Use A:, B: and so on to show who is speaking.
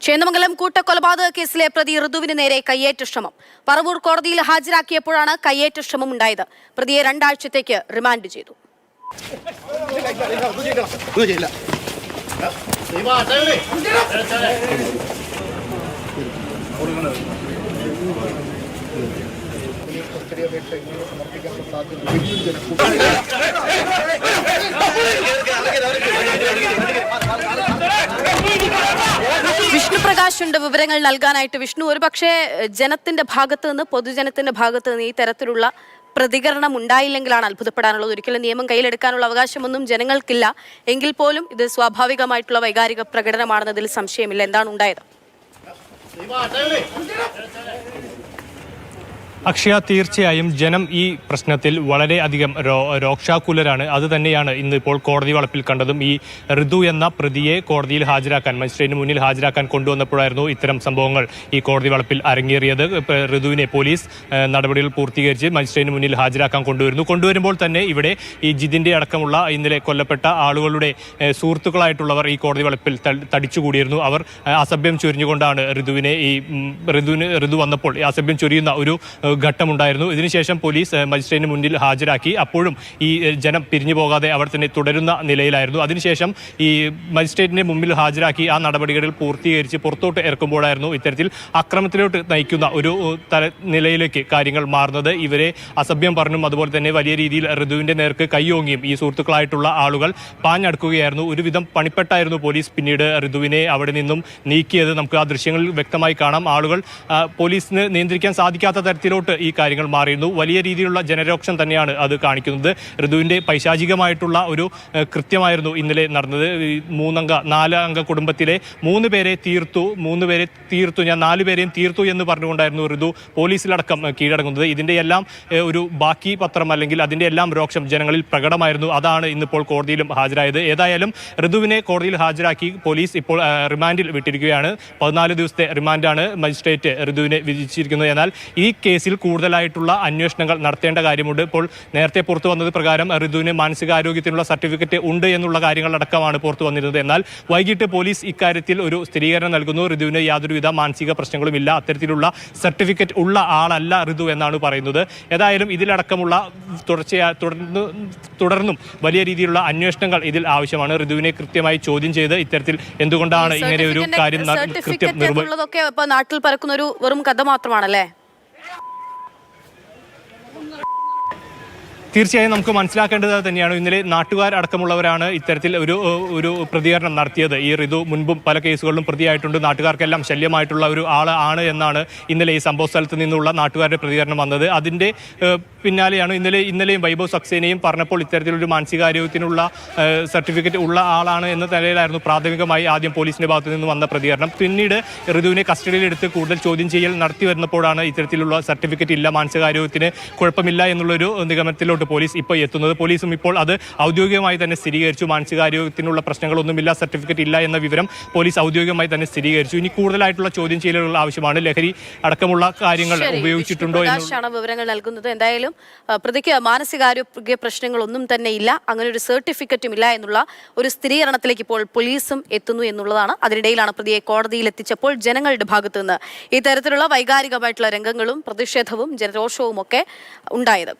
A: ചേന്ദമംഗലം കൂട്ടക്കൊലപാതക കേസിലെ പ്രതി ഋതുവിന് നേരെ കയ്യേറ്റ ശ്രമം. പറവൂർ കോടതിയിൽ ഹാജരാക്കിയപ്പോഴാണ് കയ്യേറ്റ ശ്രമം ഉണ്ടായത്. പ്രതിയെ 2 ആഴ്ചത്തേക്ക് റിമാൻഡ് ചെയ്തു. വിഷ്ണുപ്രകാശിന്റെ വിവരങ്ങൾ നൽകാനായിട്ട്. വിഷ്ണു, ഒരുപക്ഷെ ജനത്തിന്റെ ഭാഗത്ത് നിന്ന്, പൊതുജനത്തിന്റെ ഭാഗത്ത് നിന്ന് ഈ തരത്തിലുള്ള പ്രതികരണം ഉണ്ടായില്ലെങ്കിലാണ് അത്ഭുതപ്പെടാനുള്ളത്. ഒരിക്കലും നിയമം കയ്യിലെടുക്കാനുള്ള അവകാശമൊന്നും ജനങ്ങൾക്കില്ല. എങ്കിൽ പോലും ഇത് സ്വാഭാവികമായിട്ടുള്ള വൈകാരിക പ്രകടനമാണെന്നതിൽ സംശയമില്ല. എന്താണ് ഉണ്ടായത്?
B: അക്ഷയ, തീർച്ചയായും ജനം ഈ പ്രശ്നത്തിൽ വളരെയധികം രോക്ഷാകുലരാണ്. അതുതന്നെയാണ് ഇന്നിപ്പോൾ കോടതി വളപ്പിൽ കണ്ടതും. ഈ ഋതു എന്ന പ്രതിയെ കോടതിയിൽ ഹാജരാക്കാൻ, മജിസ്ട്രേറ്റിന് മുന്നിൽ ഹാജരാക്കാൻ കൊണ്ടുവന്നപ്പോഴായിരുന്നു ഇത്തരം സംഭവങ്ങൾ ഈ കോടതി വളപ്പിൽ അരങ്ങേറിയത്. ഋതുവിനെ പോലീസ് നടപടികൾ പൂർത്തീകരിച്ച് മജിസ്ട്രേറ്റിന് മുന്നിൽ ഹാജരാക്കാൻ കൊണ്ടുവരുമ്പോൾ തന്നെ ഇവിടെ ഈ ജിതിൻ്റെ അടക്കമുള്ള ഇന്നലെ കൊല്ലപ്പെട്ട ആളുകളുടെ സുഹൃത്തുക്കളായിട്ടുള്ളവർ ഈ കോടതി വളപ്പിൽ തടിച്ചുകൂടിയിരുന്നു. അവർ അസഭ്യം ചൊരിഞ്ഞുകൊണ്ടാണ് ഋതു വന്നപ്പോൾ അസഭ്യം ചൊരിയുന്ന ഒരു ഘട്ടമുണ്ടായിരുന്നു. ഇതിനുശേഷം പോലീസ് മജിസ്ട്രേറ്റിന് മുന്നിൽ ഹാജരാക്കി. അപ്പോഴും ഈ ജനം പിരിഞ്ഞു പോകാതെ അവർ തന്നെ തുടരുന്ന നിലയിലായിരുന്നു. അതിനുശേഷം ഈ മജിസ്ട്രേറ്റിന്റെ മുമ്പിൽ ഹാജരാക്കി ആ നടപടികളിൽ പൂർത്തീകരിച്ച് പുറത്തോട്ട് ഇറക്കുമ്പോഴായിരുന്നു ഇത്തരത്തിൽ അക്രമത്തിലോട്ട് നയിക്കുന്ന ഒരു നിലയിലേക്ക് കാര്യങ്ങൾ മാറുന്നത്. ഇവരെ അസഭ്യം പറഞ്ഞും അതുപോലെ തന്നെ വലിയ രീതിയിൽ ഋതുവിന്റെ നേർക്ക് കൈയോങ്ങിയും ഈ സുഹൃത്തുക്കളായിട്ടുള്ള ആളുകൾ പാഞ്ഞടുക്കുകയായിരുന്നു. ഒരുവിധം പണിപ്പെട്ടായിരുന്നു പോലീസ് പിന്നീട് ഋതുവിനെ അവിടെ നിന്നും നീക്കിയത്. നമുക്ക് ആ ദൃശ്യങ്ങളിൽ വ്യക്തമായി കാണാം. ആളുകൾ പോലീസിന് നിയന്ത്രിക്കാൻ സാധിക്കാത്ത തരത്തിലോട്ട് ഈ കാര്യങ്ങൾ മാറിയിരുന്നു. വലിയ രീതിയിലുള്ള ജനരോക്ഷം തന്നെയാണ് അത് കാണിക്കുന്നത്. ഋതുവിന്റെ പൈശാചികമായിട്ടുള്ള ഒരു കൃത്യമായിരുന്നു ഇന്നലെ നടന്നത്. 4 അംഗ കുടുംബത്തിലെ 3 പേരെ തീർത്തു, ഞാൻ 4 പേരെയും തീർത്തു എന്ന് പറഞ്ഞുകൊണ്ടായിരുന്നു ഋതു പോലീസിലടക്കം കീഴടങ്ങുന്നത്. ഇതിന്റെ എല്ലാം ഒരു ബാക്കി പത്രം അല്ലെങ്കിൽ അതിന്റെ എല്ലാം രോക്ഷം ജനങ്ങളിൽ പ്രകടമായിരുന്നു. അതാണ് ഇന്നിപ്പോൾ കോടതിയിലും ഹാജരായത്. ഏതായാലും ഋതുവിനെ കോടതിയിൽ ഹാജരാക്കി പോലീസ് ഇപ്പോൾ റിമാൻഡിൽ വിട്ടിരിക്കുകയാണ്. 14 ദിവസത്തെ റിമാൻഡാണ് മജിസ്ട്രേറ്റ് ഋതുവിനെ വിധിച്ചിരിക്കുന്നത്. എന്നാൽ ഈ കേസിൽ കൂടുതലായിട്ടുള്ള അന്വേഷണങ്ങൾ നടത്തേണ്ട കാര്യമുണ്ട്. ഇപ്പോൾ നേരത്തെ പുറത്തു വന്നത് പ്രകാരം ഋതുവിന് മാനസികാരോഗ്യത്തിനുള്ള സർട്ടിഫിക്കറ്റ് ഉണ്ട് എന്നുള്ള കാര്യങ്ങളടക്കമാണ് പുറത്തു വന്നിരുന്നത്. എന്നാൽ വൈകിട്ട് പോലീസ് ഇക്കാര്യത്തിൽ ഒരു സ്ഥിരീകരണം നൽകുന്നു. ഋതുവിന് യാതൊരുവിധ മാനസിക പ്രശ്നങ്ങളും ഇല്ല, അത്തരത്തിലുള്ള സർട്ടിഫിക്കറ്റ് ഉള്ള ആളല്ല ഋതു എന്നാണ് പറയുന്നത്. ഏതായാലും ഇതിലടക്കമുള്ള തുടർന്നും വലിയ രീതിയിലുള്ള അന്വേഷണങ്ങൾ ഇതിൽ ആവശ്യമാണ്. ഋതുവിനെ കൃത്യമായി ചോദ്യം ചെയ്ത് ഇത്തരത്തിൽ എന്തുകൊണ്ടാണ് ഇങ്ങനെ ഒരു കാര്യം
A: നാട്ടിൽ പരക്കുന്ന ഒരു വെറും കഥ മാത്രമാണല്ലേ?
B: തീർച്ചയായും നമുക്ക് മനസ്സിലാക്കേണ്ടത് തന്നെയാണ്. ഇന്നലെ നാട്ടുകാരടക്കമുള്ളവരാണ് ഇത്തരത്തിൽ ഒരു പ്രതികരണം നടത്തിയത്. ഈ ഋതു മുൻപും പല കേസുകളിലും പ്രതിയായിട്ടുണ്ട്, നാട്ടുകാർക്കെല്ലാം ശല്യമായിട്ടുള്ള ഒരു ആണ് എന്നാണ് ഇന്നലെ ഈ സംഭവ സ്ഥലത്ത് നിന്നുള്ള നാട്ടുകാരുടെ പ്രതികരണം വന്നത്. അതിൻ്റെ പിന്നാലെയാണ് ഇന്നലെയും വൈഭവ് സക്സേനയും പറഞ്ഞപ്പോൾ ഇത്തരത്തിലൊരു മാനസികാരോഗ്യത്തിനുള്ള സർട്ടിഫിക്കറ്റ് ഉള്ള ആളാണ് എന്ന നിലയിലായിരുന്നു പ്രാഥമികമായി ആദ്യം പോലീസിന്റെ ഭാഗത്തു നിന്ന് വന്ന പ്രതികരണം. പിന്നീട് ഋതുവിനെ കസ്റ്റഡിയിലെടുത്ത് കൂടുതൽ ചോദ്യം ചെയ്യൽ നടത്തി വരുന്നപ്പോഴാണ് ഇത്തരത്തിലുള്ള സർട്ടിഫിക്കറ്റ് ഇല്ല, മാനസികാരോഗ്യത്തിന് കുഴപ്പമില്ല എന്നുള്ളൊരു നിഗമനത്തിലോട്ട് പോലീസ് ഇപ്പോൾ എത്തുന്നത്. പോലീസും ഇപ്പോൾ അത് ഔദ്യോഗികമായി തന്നെ സ്ഥിരീകരിച്ചു. മാനസികാരോഗ്യത്തിനുള്ള പ്രശ്നങ്ങളൊന്നുമില്ല, സർട്ടിഫിക്കറ്റ് ഇല്ല എന്ന വിവരം പോലീസ് ഔദ്യോഗികമായി തന്നെ സ്ഥിരീകരിച്ചു. ഇനി കൂടുതലായിട്ടുള്ള ചോദ്യം ചെയ്യലുകൾ ആവശ്യമാണ്. ലഹരി അടക്കമുള്ള കാര്യങ്ങൾ ഉപയോഗിച്ചിട്ടുണ്ടോ എന്നാണ്
A: വിവരങ്ങൾ നൽകുന്നത്. എന്തായാലും പ്രതിക്ക് മാനസികാരോഗ്യ പ്രശ്നങ്ങളൊന്നും തന്നെ ഇല്ല, അങ്ങനെ ഒരു സർട്ടിഫിക്കറ്റും ഇല്ല എന്നുള്ള ഒരു സ്ഥിരീകരണത്തിലേക്ക് ഇപ്പോൾ പോലീസും എത്തുന്നു എന്നുള്ളതാണ്. അതിനിടയിലാണ് പ്രതിയെ കോടതിയിൽ എത്തിച്ചപ്പോൾ ജനങ്ങളുടെ ഭാഗത്തു നിന്ന് ഈ തരത്തിലുള്ള വൈകാരികമായിട്ടുള്ള രംഗങ്ങളും പ്രതിഷേധവും ജനരോഷവും ഒക്കെ ഉണ്ടായത്.